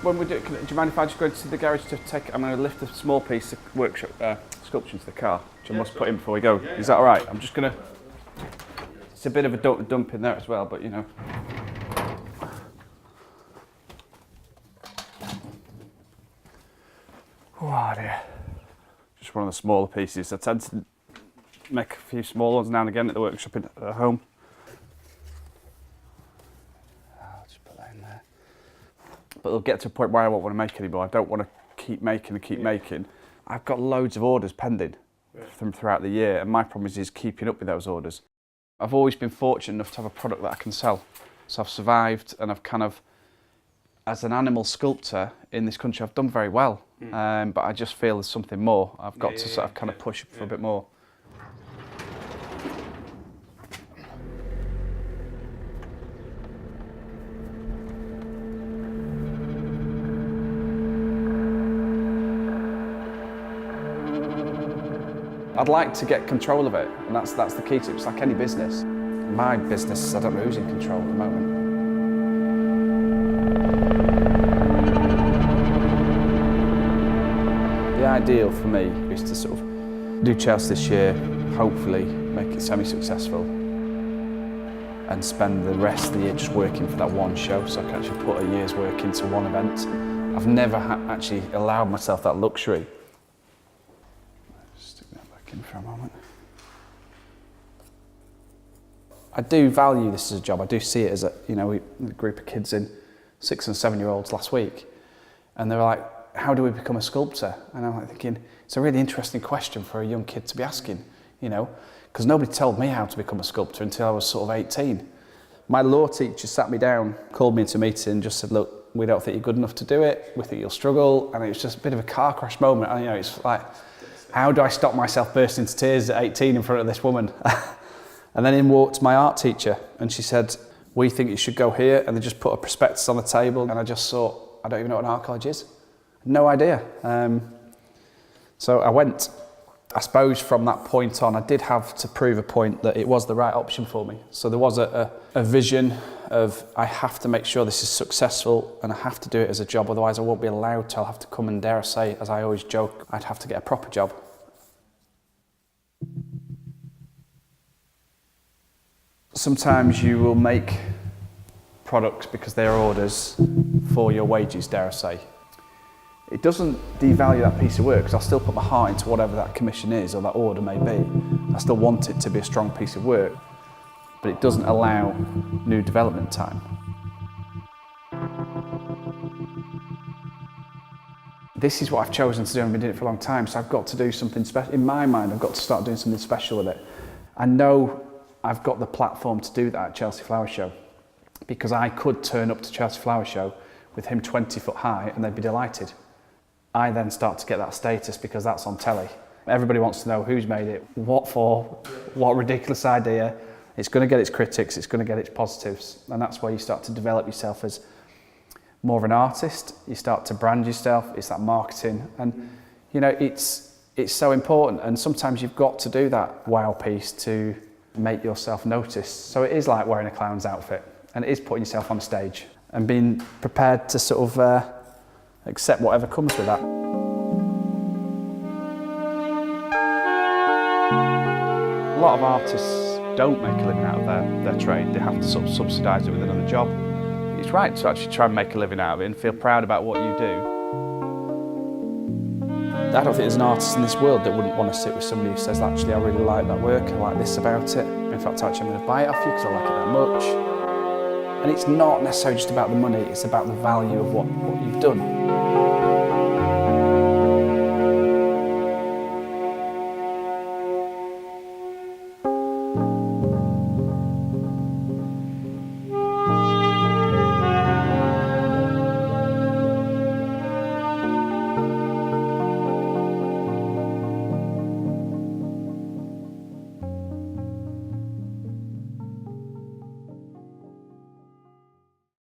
when we do you mind if I just go into the garage to take? I'm going to lift a small piece of workshop sculpture into the car, which I must put in before we go. Is that all right? I'm just going to. It's a bit of a dump in there as well, but you know. Oh dear. Just one of the smaller pieces. I tend to make a few small ones now and again at the workshop at home. I'll just put that in there. But it'll get to a point where I won't want to make any more. I don't want to keep making and keep making. I've got loads of orders pending from throughout the year, and my problem is keeping up with those orders. I've always been fortunate enough to have a product that I can sell. So I've survived, and I've kind of, as an animal sculptor in this country, I've done very well. But I just feel there's something more. I've got to sort of kind of push for a bit more. I'd like to get control of it, and that's the key to it. It's like any business. My business, I don't know who's in control at the moment. The ideal for me is to sort of do Chelsea this year, hopefully make it semi-successful, and spend the rest of the year just working for that one show, so I can actually put a year's work into one event. I've never actually allowed myself that luxury. Stick that back in for a moment. I do value this as a job. I do see it as a group of kids in 6 and 7 year olds last week, and they were like, how do we become a sculptor? And I'm like thinking, it's a really interesting question for a young kid to be asking, you know, because nobody told me how to become a sculptor until I was sort of 18. My law teacher sat me down, called me into a meeting and just said, look, we don't think you're good enough to do it. We think you'll struggle. And it was just a bit of a car crash moment. And, you know, it's like, how do I stop myself bursting into tears at 18 in front of this woman? And then in walked my art teacher, and she said, we think you should go here. And they just put a prospectus on the table. And I just thought, I don't even know what an art college is. No idea. So I went. I suppose from that point on, I did have to prove a point that it was the right option for me. So there was a vision of, I have to make sure this is successful, and I have to do it as a job, otherwise I won't be allowed to. I'll have to come and, dare I say, as I always joke, I'd have to get a proper job. Sometimes you will make products because they are orders for your wages, dare I say. It doesn't devalue that piece of work, because I'll still put my heart into whatever that commission is or that order may be. I still want it to be a strong piece of work, but it doesn't allow new development time. This is what I've chosen to do, and I've been doing it for a long time, so I've got to do something special. In my mind, I've got to start doing something special with it. I know I've got the platform to do that at Chelsea Flower Show, because I could turn up to Chelsea Flower Show with him 20 foot high and they'd be delighted. I then start to get that status because that's on telly. Everybody wants to know who's made it, what for, what ridiculous idea. It's going to get its critics, it's going to get its positives, and that's where you start to develop yourself as more of an artist. You start to brand yourself, it's that marketing, and you know, it's so important, and sometimes you've got to do that wow piece to make yourself noticed. So it is like wearing a clown's outfit, and it is putting yourself on stage and being prepared to sort of accept whatever comes with that. A lot of artists don't make a living out of their trade. They have to sort of subsidise it with another job. It's right to actually try and make a living out of it and feel proud about what you do. I don't think there's an artist in this world that wouldn't want to sit with somebody who says, actually, I really like that work, I like this about it. In fact, actually, I'm going to buy it off you because I like it that much. And it's not necessarily just about the money, it's about the value of what you've done.